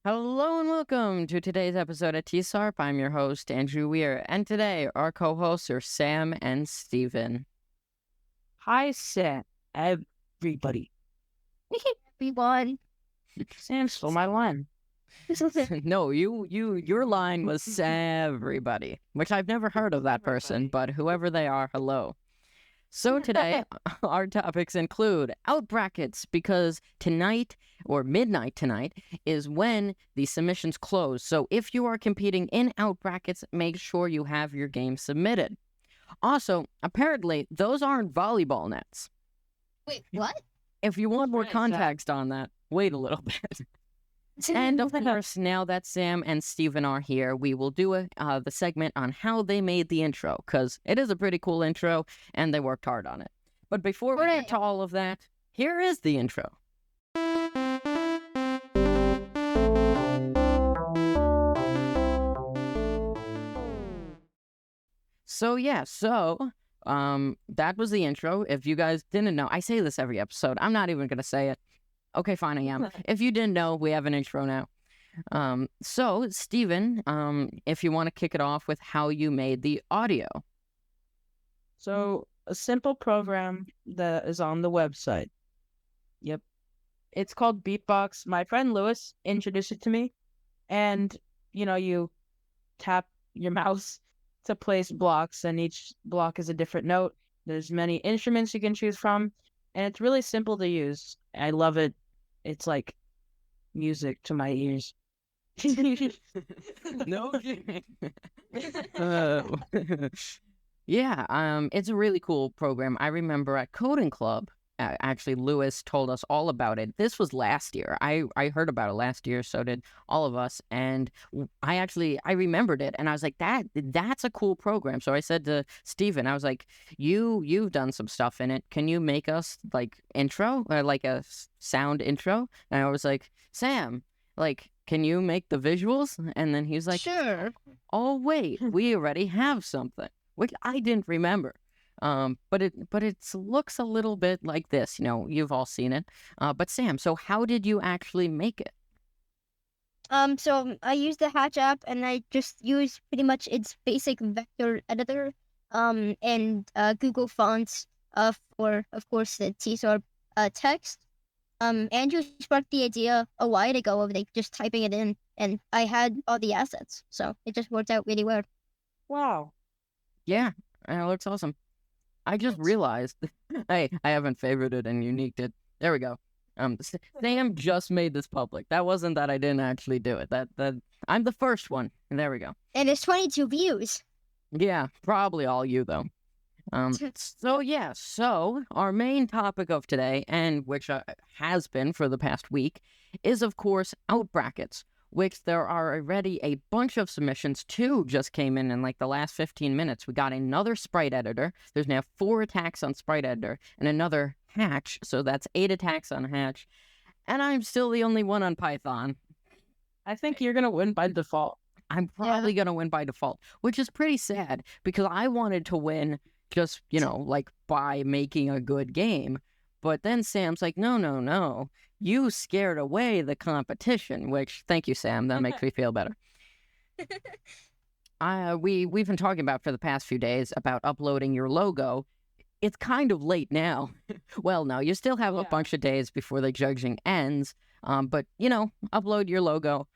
Hello and welcome to today's episode of TSARP. I'm your host, Andrew Weir, and today our co-hosts are Sam and Steven. Hi, Sam. Everybody. Everyone. Sam stole my line. No, your line was everybody, which I've never heard of that person, but whoever they are, hello. So today, our topics include out brackets, because tonight, or midnight tonight, is when the submissions close. So if you are competing in out brackets, make sure you have your game submitted. Also, apparently, those aren't volleyball nets. Wait, what? If you want more context on that, wait a little bit. And of course, now that Sam and Steven are here, we will do the segment on how they made the intro, because it is a pretty cool intro, and they worked hard on it. But before we get to all of that, here is the intro. So that was the intro. If you guys didn't know, I say this every episode. I'm not even going to say it. Okay, fine, I am. If you didn't know, we have an intro now. So, Steven, if you want to kick it off with how you made the audio. So, a simple program that is on the website. Yep. It's called Beatbox. My friend Lewis introduced it to me. And, you tap your mouse to place blocks, and each block is a different note. There's many instruments you can choose from, and it's really simple to use. I love it. It's like music to my ears. No kidding. Yeah, it's a really cool program. I remember at Coding Club, actually, Lewis told us all about it. This was last year. I heard about it last year, so did all of us. And I remembered it, and I was like, that's a cool program. So I said to Steven, I was like, you've done some stuff in it. Can you make us like intro, or like a sound intro? And I was like, Sam, like, can you make the visuals? And then he was like, sure. Oh wait, we already have something, which I didn't remember. But it looks a little bit like this. You've all seen it. But Sam, so how did you actually make it? So I use the Hatch app, and I just use pretty much its basic vector editor, and Google Fonts, for, of course, the TSARP text. Andrew sparked the idea a while ago of like just typing it in, and I had all the assets, so it just worked out really well. Wow. Yeah, it looks awesome. I just realized, hey, I haven't favorited and uniqued it. There we go. Sam just made this public. That wasn't that I didn't actually do it. That I'm the first one. And there we go. And it's 22 views. Yeah, probably all you though. So our main topic of today, and which has been for the past week, is of course out brackets, which there are already a bunch of submissions. 2 just came in like the last 15 minutes. We got another sprite editor. There's now 4 attacks on sprite editor and another hatch, so that's 8 attacks on hatch. And I'm still the only one on Python. I think you're going to win by default. I'm probably going to win by default, which is pretty sad because I wanted to win just, like by making a good game. But then Sam's like, no. You scared away the competition, which, thank you, Sam. That makes me feel better. We've been talking about for the past few days about uploading your logo. It's kind of late now. Well, no, you still have a bunch of days before the judging ends. But, upload your logo.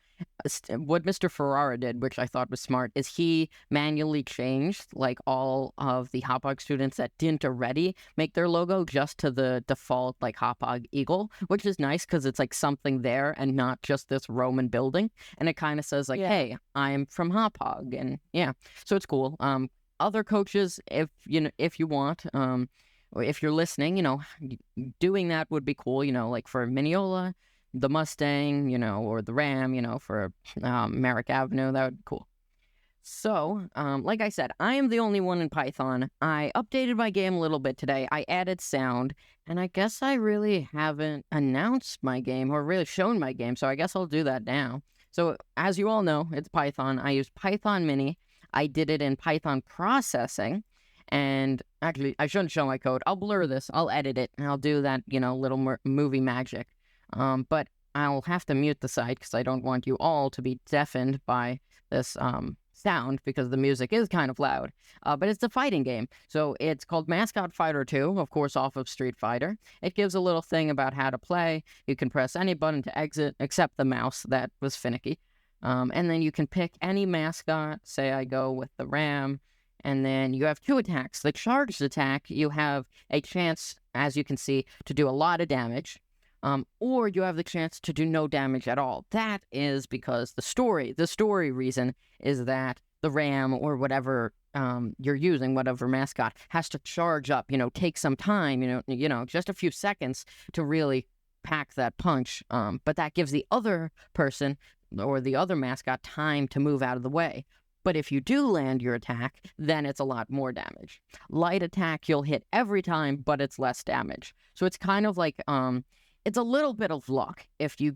What Mr. Ferrara did, which I thought was smart, is he manually changed like all of the Hopog students that didn't already make their logo just to the default like Hopog eagle, which is nice because it's like something there and not just this Roman building. And it kind of says like, hey, I'm from Hopog, and yeah, so it's cool. Other coaches, if you want, or if you're listening, doing that would be cool. Like for Mineola, the Mustang, or the Ram, for Merrick Avenue, that would be cool. So, like I said, I am the only one in Python. I updated my game a little bit today. I added sound, and I guess I really haven't announced my game or really shown my game, so I guess I'll do that now. So, as you all know, it's Python. I use Python Mini. I did it in Python processing, and actually, I shouldn't show my code. I'll blur this. I'll edit it, and I'll do that, little movie magic. But I'll have to mute the site because I don't want you all to be deafened by this sound because the music is kind of loud. But it's a fighting game. So it's called Mascot Fighter 2, of course, off of Street Fighter. It gives a little thing about how to play. You can press any button to exit except the mouse. That was finicky. And then you can pick any mascot. Say I go with the Ram. And then you have 2 attacks. The charged attack, you have a chance, as you can see, to do a lot of damage. Or you have the chance to do no damage at all. That is because the story reason is that the Ram or whatever you're using, whatever mascot, has to charge up, take some time, just a few seconds to really pack that punch. But that gives the other person or the other mascot time to move out of the way. But if you do land your attack, then it's a lot more damage. Light attack, you'll hit every time, but it's less damage. So it's kind of like, it's a little bit of luck if you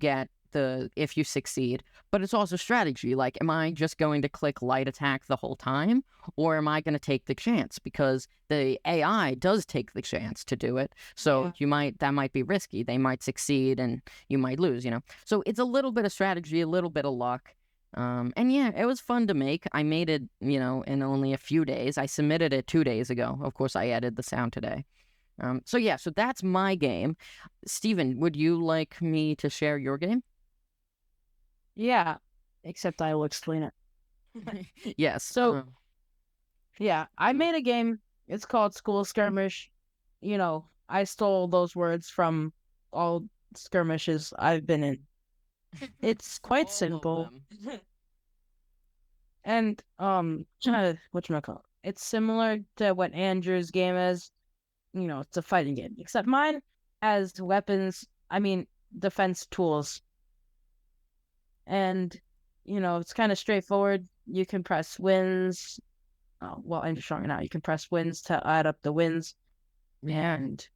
succeed, but it's also strategy. Like, am I just going to click light attack the whole time, or am I going to take the chance? Because the AI does take the chance to do it. So that might be risky. They might succeed and you might lose, So it's a little bit of strategy, a little bit of luck. And yeah, it was fun to make. I made it, in only a few days. I submitted it 2 days ago. Of course, I added the sound today. So that's my game. Steven, would you like me to share your game? Yeah, except I will explain it. Yes. So, I made a game. It's called School Skirmish. I stole those words from all skirmishes I've been in. It's quite simple. And whatchamacallit? It's similar to what Andrew's game is. It's a fighting game. Except mine has weapons, defense tools. And, it's kind of straightforward. You can press wins. Oh, well, I'm strong now. You can press wins to add up the wins. And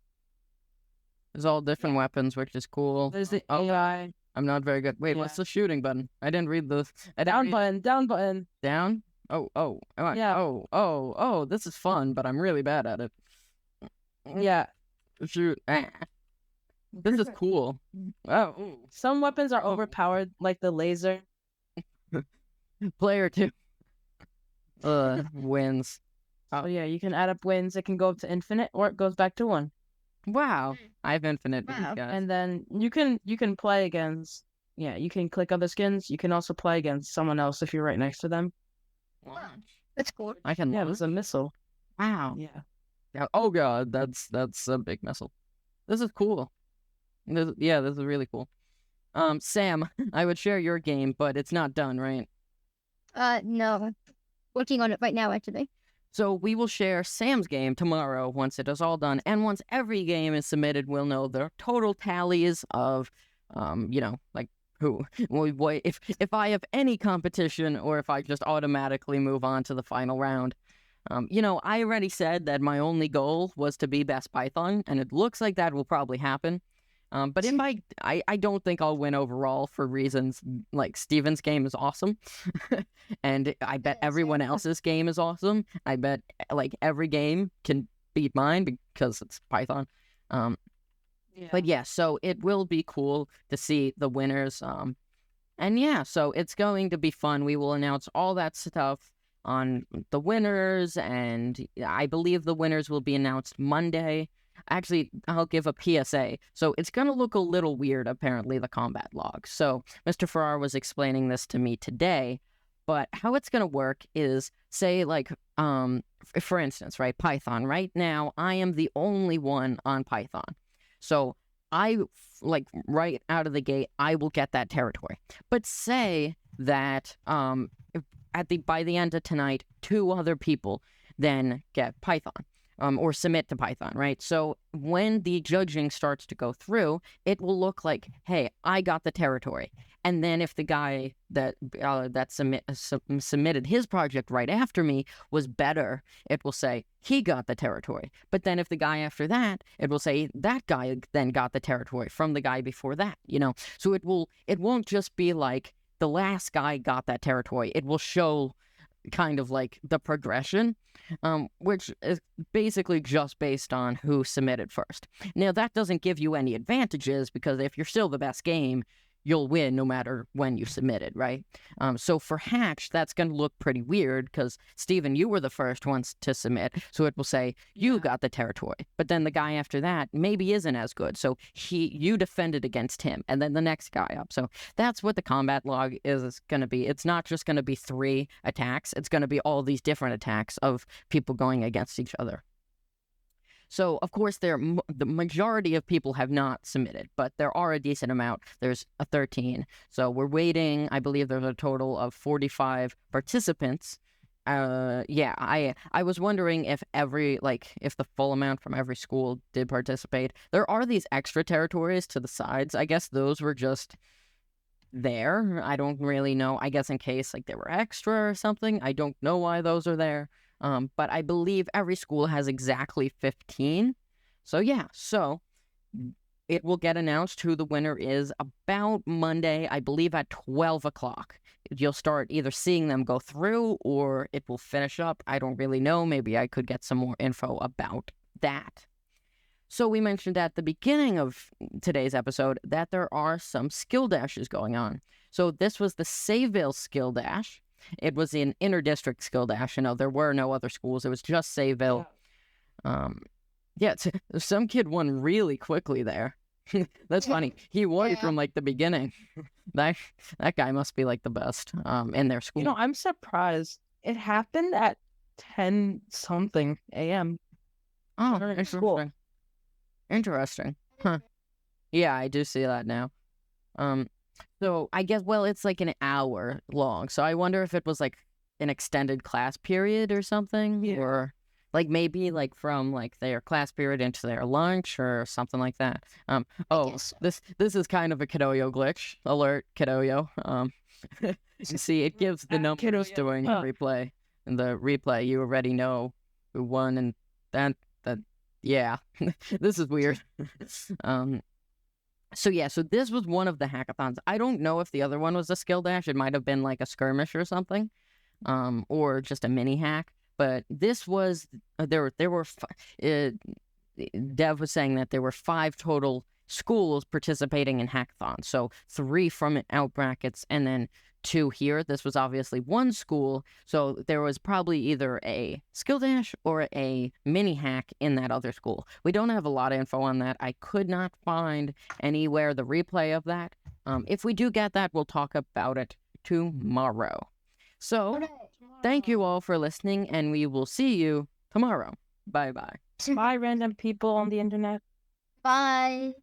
there's all different weapons, which is cool. There's the AI. I'm not very good. Wait, what's the shooting button? I didn't read the... Down button. Down? Oh. Yeah. Oh, this is fun, but I'm really bad at it. Yeah. Shoot. This is cool. Oh. Some weapons are overpowered, like the laser. Player 2. Wins. Oh yeah, you can add up wins. It can go up to infinite, or it goes back to 1. Wow. I have infinite. Wow. And then you can play against. Yeah, you can click other skins. You can also play against someone else if you're right next to them. That's cool. I can. Yeah, there's a missile. Wow. Yeah. Oh god, that's a big missile. This is cool. This is really cool. Sam, I would share your game, but it's not done, right? No. Working on it right now, actually. So we will share Sam's game tomorrow once it is all done, and once every game is submitted, we'll know the total tallies of, like who, if I have any competition or if I just automatically move on to the final round. I already said that my only goal was to be best Python, and it looks like that will probably happen. But if I don't think I'll win overall for reasons like Steven's game is awesome. And I bet everyone else's game is awesome. I bet like every game can beat mine because it's Python. But yeah, so it will be cool to see the winners. And yeah, so it's going to be fun. We will announce all that stuff on the winners, and I believe the winners will be announced Monday. Actually, I'll give a PSA. So it's going to look a little weird, apparently, the combat log. So Mr. Farrar was explaining this to me today, but how it's going to work is, say, like, for instance, right, Python. Right now, I am the only one on Python. So like, right out of the gate, I will get that territory. But say that by the end of tonight, 2 other people then get Python. Or submit to Python, right? So when the judging starts to go through, it will look like, hey, I got the territory. And then if the guy that submitted his project right after me was better, it will say he got the territory. But then if the guy after that, it will say that guy then got the territory from the guy before that, So it won't just be like the last guy got that territory. It will show kind of like the progression, which is basically just based on who submitted first. Now, that doesn't give you any advantages because if you're still the best game, you'll win no matter when you submit it, right? So for Hatch, that's going to look pretty weird because, Stephen, you were the first ones to submit. So it will say, you got the territory. But then the guy after that maybe isn't as good. So you defended against him. And then the next guy up. So that's what the combat log is going to be. It's not just going to be 3 attacks. It's going to be all these different attacks of people going against each other. So, of course, the majority of people have not submitted, but there are a decent amount. There's 13. So we're waiting. I believe there's a total of 45 participants. Yeah, I was wondering if if the full amount from every school did participate. There are these extra territories to the sides. I guess those were just there. I don't really know. I guess in case they were extra or something. I don't know why those are there. But I believe every school has exactly 15. So yeah, so it will get announced who the winner is about Monday, I believe at 12 o'clock. You'll start either seeing them go through or it will finish up. I don't really know. Maybe I could get some more info about that. So we mentioned at the beginning of today's episode that there are some skill dashes going on. So this was the Sayville Skill Dash. It was an inter-district skill dash. There were no other schools. It was just Sayville. Yeah, some kid won really quickly there. That's funny. He won from the beginning. That guy must be the best in their school. I'm surprised. It happened at 10 something a.m. Oh, interesting. Interesting. Huh. Yeah, I do see that now. So I guess, it's an hour long. So I wonder if it was an extended class period or something, or maybe from their class period into their lunch or something like that. This is kind of a Kidoyo glitch. Alert, Kidoyo. You see, it gives the numbers during the replay. In the replay, you already know who won, and that yeah, this is weird. So this was one of the hackathons. I don't know if the other one was a skill dash. It might have been a skirmish or something, or just a mini hack. But this was Dev was saying that there were 5 total schools participating in hackathons. So 3 from out brackets and then 2 here. This was obviously one school, so there was probably either a skill dash or a mini hack in that other school. We don't have a lot of info on that. I could not find anywhere the replay of that. If we do get that, we'll talk about it tomorrow. So, thank you all for listening, and we will see you tomorrow. Bye-bye. Bye, random people on the internet. Bye.